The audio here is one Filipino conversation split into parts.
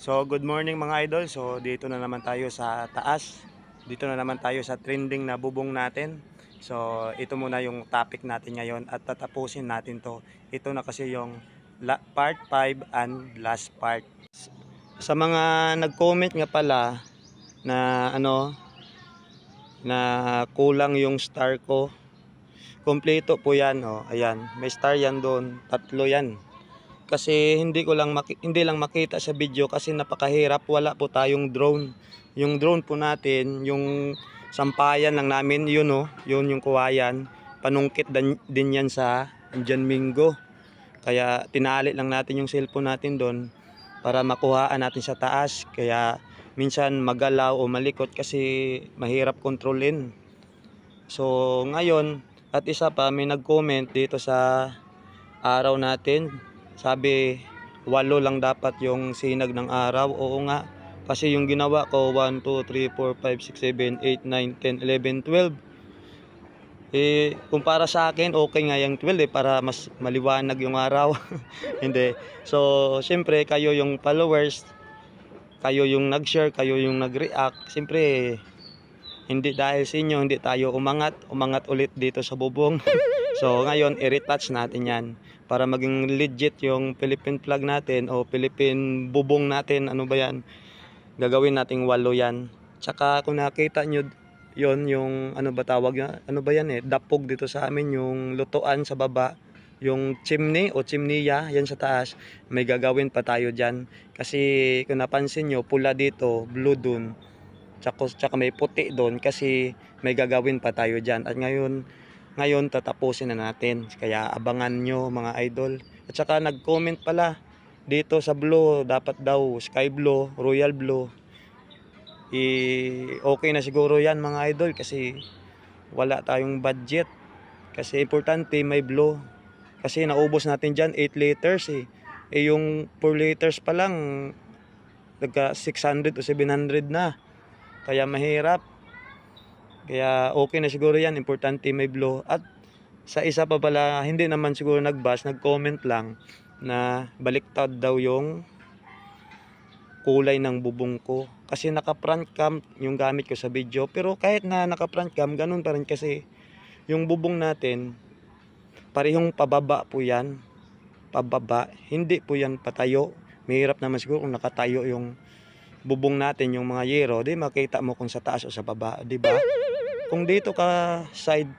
So good morning mga idol. So dito na naman tayo sa taas. Dito na naman tayo sa trending na bubong natin. So ito muna yung topic natin ngayon at tatapusin natin to. Ito na kasi yung part 5 and last part. Sa mga nag-comment nga pala na na kulang yung star ko. Kompleto po 'yan, oh. Ayan, may star 'yan doon. Tatlo 'yan. Kasi hindi lang makita sa video kasi napakahirap, wala po tayong drone. Yung drone po natin, yung sampayan lang namin, yun oh, yun yung kuwayan. Panungkit din yan sa Indian Mingo. Kaya tinali lang natin yung cellphone natin doon para makuhaan natin sa taas. Kaya minsan magalaw o malikot kasi mahirap kontrolin. So ngayon, at isa pa may nag-comment dito sa araw natin. Sabi 8 lang dapat yung sinag ng araw. Oo nga, kasi yung ginawa ko 1, 2, 3, 4, 5, 6, 7, 8, 9, 10, 11, 12. Kumpara sa akin okay nga yung 12 para mas maliwanag yung araw. Hindi. So siyempre kayo yung followers, kayo yung nag-share, kayo yung nag-react. Siyempre hindi dahil sa inyo hindi tayo umangat ulit dito sa bubong. So ngayon i-retouch natin yan para maging legit yung Philippine flag natin o Philippine bubong natin. Ano ba yan? Gagawin nating 8 yan. Tsaka kung nakita nyo yon yung ano ba tawag yan? Ano ba yan dapog dito sa amin, yung lutuan sa baba, yung chimney o chimneya yan sa taas. May gagawin pa tayo dyan kasi kung napansin nyo pula dito, blue dun, tsaka may puti doon kasi may gagawin pa tayo dyan. At ngayon tatapusin na natin. Kaya abangan nyo mga idol. At saka nag-comment pala dito sa blue, dapat daw sky blue, royal blue. Okay na siguro yan mga idol kasi wala tayong budget. Kasi importante may blue. Kasi naubos natin dyan 8 liters yung 4 liters pa lang nagka 600 o 700 na. Kaya mahirap. Kaya okay na siguro yan, importante may blue. At sa isa pa pala, hindi naman siguro nag-comment lang na baliktad daw yung kulay ng bubong ko. Kasi naka front cam yung gamit ko sa video. Pero kahit na naka front cam, ganun pa rin kasi yung bubong natin, parehong pababa po yan. Pababa, hindi po yan patayo. Mahirap naman siguro kung nakatayo yung bubong natin, yung mga yero, di makita mo kung sa taas o sa baba, di ba? Kung dito ka side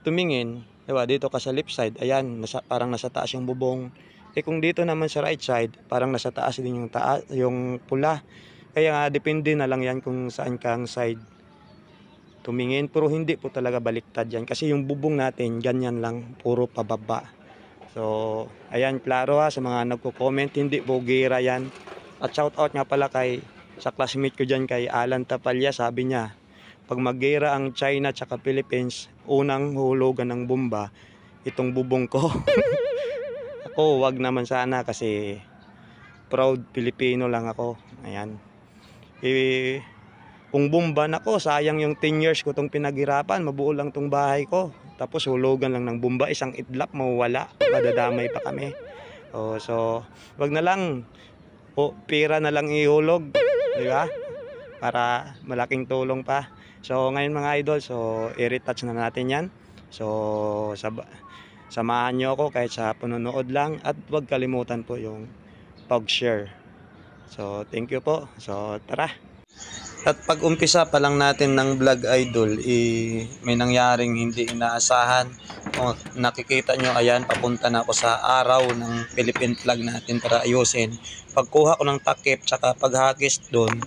tumingin, di ba? Dito ka sa left side, ayan, parang nasa taas yung bubong. Kung dito naman sa right side, parang nasa taas din yung pula. Kaya nga depende na lang yan kung saan kang side tumingin, pero hindi po talaga baliktad yan kasi yung bubong natin ganyan lang, puro pababa. So, ayan, klaro sa mga nagko-comment, hindi po gira yan. At shout out nga pala sa classmate ko dyan kay Alan Tapalya. Sabi niya, pag mag-gera ang China at Philippines, unang hulugan ng bomba itong bubong ko. Ako, wag naman sana kasi proud Pilipino lang ako. Ayan. Kung bomba nako, sayang yung 10 years ko itong pinaghirapan. Mabuo lang itong bahay ko. Tapos hulugan lang ng bomba, isang idlap mawala. Madadamay pa kami. So, wag na lang. Pera na lang ihulog, di ba? Para malaking tulong pa. So ngayon mga idol, so i-retouch na natin yan. So samahan nyo ako kahit sa panonood lang at huwag kalimutan po yung pag-share. So thank you po. So tara. At pag umpisa pa lang natin ng vlog idol, may nangyaring hindi inaasahan. Kung nakikita nyo, ayan, papunta na ako sa araw ng Philippine flag natin para ayusin. Pagkuha ko ng takip, tsaka paghagis doon,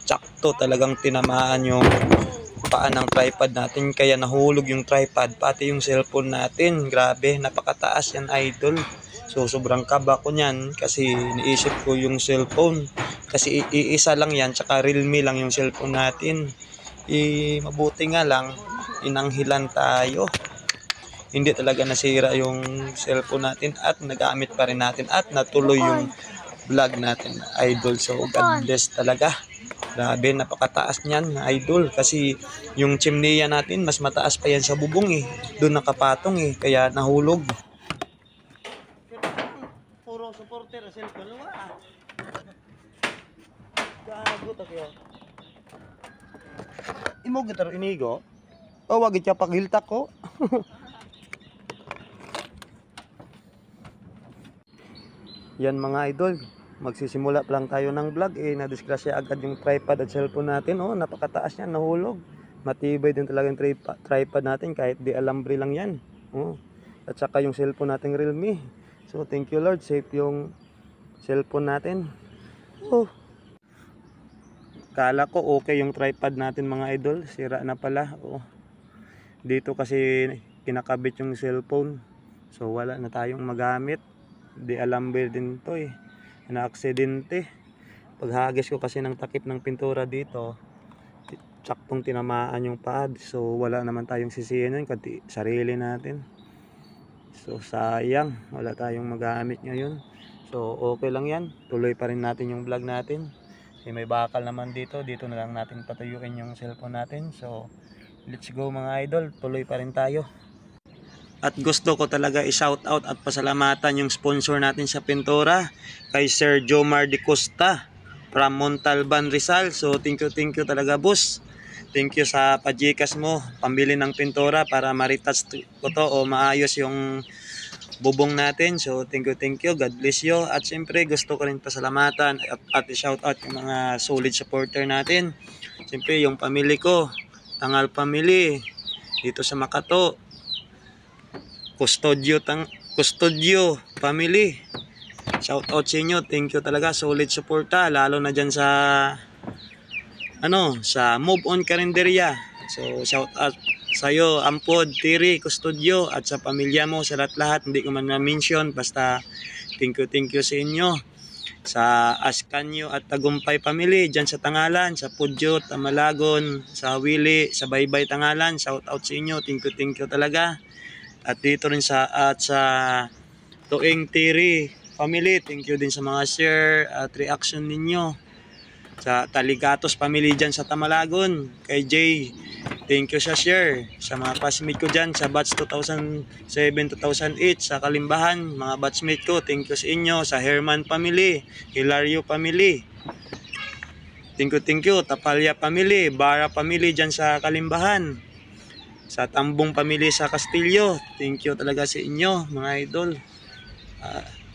tsakto talagang tinamaan yung paan ng tripod natin. Kaya nahulog yung tripod, pati yung cellphone natin. Grabe, napakataas yan idol. So sobrang kaba ko niyan kasi niisip ko yung cellphone. Kasi iisa lang yan, tsaka Realme lang yung cellphone natin. Mabuti nga lang, inanghilan tayo. Hindi talaga nasira yung cellphone natin at nagamit pa rin natin at natuloy yung vlog natin, idol. So God bless talaga. Grabe, napakataas niyan, idol. Kasi yung chimneya natin, mas mataas pa yan sa bubong Doon nakapatong kaya nahulog. Puro supporter, cellphone. Agot ako. Imo gitar inigo. O wag itya paghiltak ko. Yan mga idol, magsisimula pa lang tayo ng vlog na-disgrasya agad yung tripod at cellphone natin. Oh, napakataas niyan, nahulog. Matibay din talaga yung tripod natin kahit di alambre lang yan. Oh. At saka yung cellphone natin Realme. So thank you Lord, safe yung cellphone natin. Oh. Kala ko okay yung tripod natin mga idol, sira na pala. Oh. Dito kasi kinakabit yung cellphone. So wala na tayong magamit. Di alambre din to eh. Na-aksidente. Paghagis ko kasi ng takip ng pintura dito, saktong tinamaan yung pad. So wala naman tayong sisihin yun, kundi sarili natin. So sayang, wala tayong magamit ngayon. So okay lang yan, tuloy pa rin natin yung vlog natin. Kasi may bakal naman dito, dito na lang natin patuyuin yung cellphone natin. So let's go mga idol, tuloy pa rin tayo. At gusto ko talaga i-shout out at pasalamatan yung sponsor natin sa pintura, kay Sir Jomar de Costa from Montalban, Rizal. So thank you talaga boss. Thank you sa pajikas mo, pambili ng pintura para ma-retouch ko to o maayos yung bubong natin. So thank you, God bless you. At siyempre gusto ko rin pasalamatan at i-shout out yung mga solid supporter natin. Siyempre yung family ko, Tangal Family dito sa Makato, Custodio Family. Shout out sa inyo. Thank you talaga. Solid suporta. Lalo na dyan sa sa Move On Karinderya. So shout out sa iyo, Ampod, Tiri, Custodio at sa pamilya mo, sa lahat. Hindi ko man na-mention. Basta thank you sa inyo. Sa Ascanio at Tagumpay Family dyan sa Tangalan, sa Pudyo, Tamalagon, sa Hawili, sa Baybay Tangalan. Shout out sa inyo. Thank you talaga. At dito rin sa Tuing Tiri Family, thank you din sa mga share at reaction ninyo. Sa Taligatos Family dyan sa Tamalagon, kay Jay, thank you sa share. Sa mga classmate ko dyan sa batch 2007-2008 sa Kalimbahan, mga batchmate ko, thank you sa inyo. Sa Herman Family, Hilario Family, thank you. Tapalya Family, Bara Family dyan sa Kalimbahan. Sa Tambong Pamilya sa Castillo, thank you talaga sa inyo mga idol.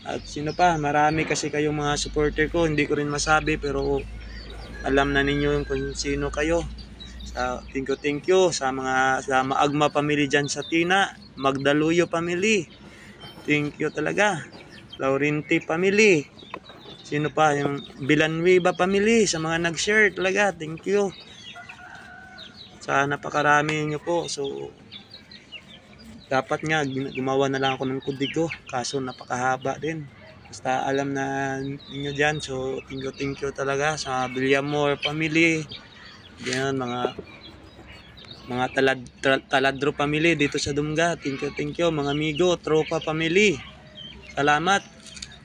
At sino pa, marami kasi kayong mga supporter ko, hindi ko rin masabi pero alam na ninyo kung sino kayo. Thank you sa Maagma Family dyan sa Tina, Magdaluyo Family, thank you talaga. Laurenti Family, sino pa, yung Villanueva Family, sa mga nag-share talaga, thank you. Sa napakarami nyo po. So dapat nga gumawa na lang ako ng kudigo, kaso napakahaba din. Basta alam na ninyo dyan. So thank you talaga sa Villamor Family, yan, mga Taladro Family dito sa Dumga, thank you. Mga amigo, Tropa Family, salamat.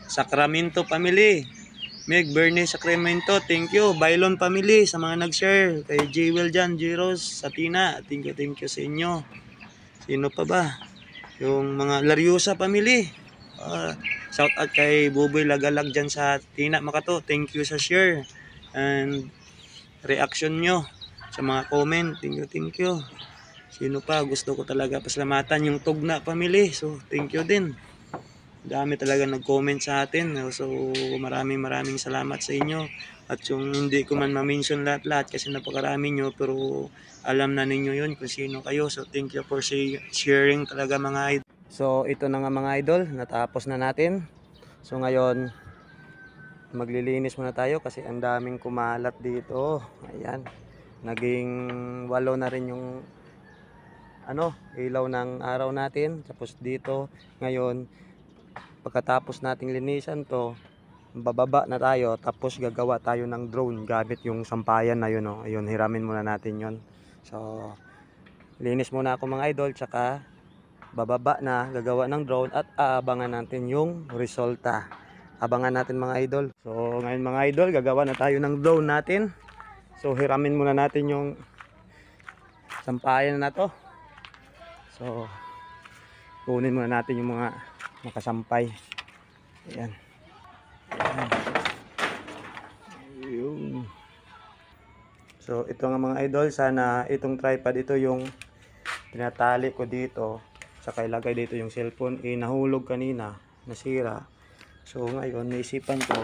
Sacramento Family, Meg Bernie Sacramento, thank you. Bailon Family sa mga nag-share, kay Jewel Jan, Jiros, sa Tina, thank you sa inyo. Sino pa ba? Yung mga Lariosa Family, shout out kay Buboy Lagalag dyan sa Tina, Makato, thank you sa share and reaction nyo sa mga comment, thank you. Sino pa? Gusto ko talaga pasalamatan yung Tugna Family, so thank you din. Dami talaga nag-comment sa atin. So maraming salamat sa inyo. At yung hindi ko man ma-mention lahat kasi napakarami nyo, pero alam na ninyo yun kung sino kayo. So thank you for sharing talaga mga idol. So ito na nga mga idol, natapos na natin. So ngayon maglilinis muna tayo kasi ang daming kumalat dito. Ayan, naging 8 na rin yung ilaw ng araw natin. Tapos dito ngayon, pagkatapos nating linisan to, bababa na tayo, tapos gagawa tayo ng drone gamit yung sampayan na yun. Ayun, hiramin muna natin yun. So linis muna ako mga idol, tsaka bababa na, gagawa ng drone at aabangan natin yung resulta. Abangan natin mga idol. So ngayon mga idol, gagawa na tayo ng drone natin. So hiramin muna natin yung sampayan na to. So kunin muna natin yung mga nakasampay. Ayan. Ayun. So ito nga mga idol, sana itong tripod, ito yung tinatali ko dito, saka ilagay dito yung cellphone, nahulog kanina, nasira. So ngayon naisipan ko,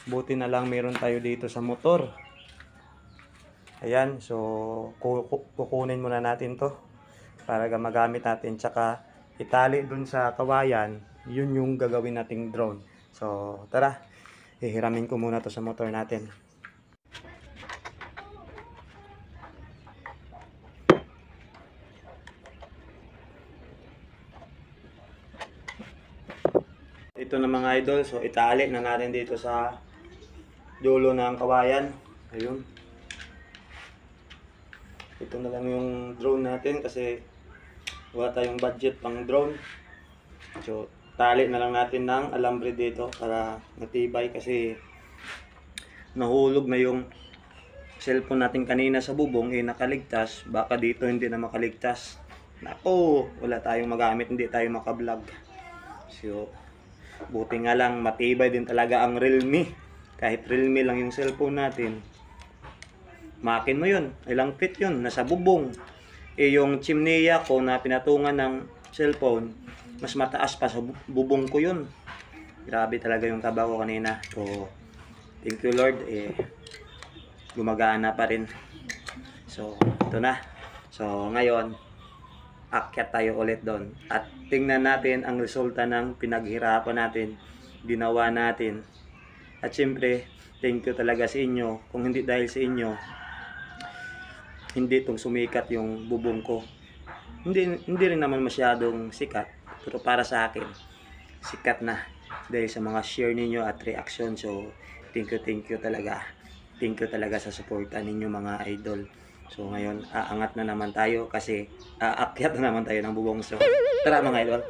buti na lang meron tayo dito sa motor. Ayan, so kukunin muna natin to para magamit natin, tsaka itali dun sa kawayan, yun yung gagawin nating drone. So tara, hihiramin ko muna to sa motor natin. Ito na mga idol, so itali na natin dito sa dulo ng kawayan. Ayun. Ito na lang yung drone natin kasi wala tayong budget pang drone. So tali na lang natin ng alambre dito para matibay, kasi nahulog na yung cellphone natin kanina sa bubong, nakaligtas. Baka dito hindi na makaligtas. Nako, wala tayong magamit, hindi tayo makablog. So buti nga lang matibay din talaga ang Realme. Kahit Realme lang yung cellphone natin, makin mo yun, ilang feet yun, nasa bubong. Yung chimneya ko na pinatungan ng cellphone, mas mataas pa sa bubong ko yun. Grabe talaga yung taba ko kanina. So thank you Lord, gumagana pa rin. So ito na. So ngayon akyat tayo ulit doon at tingnan natin ang resulta ng pinaghirapan natin, ginawa natin. At syempre thank you talaga sa inyo. Kung hindi dahil sa inyo, hindi itong sumikat yung bubong ko. Hindi rin naman masyadong sikat, pero para sa akin sikat na dahil sa mga share ninyo at reaction. So thank you talaga. Thank you talaga sa suporta ninyo mga idol. So ngayon aangat na naman tayo kasi aakyat na naman tayo ng bubong. So tara mga idol.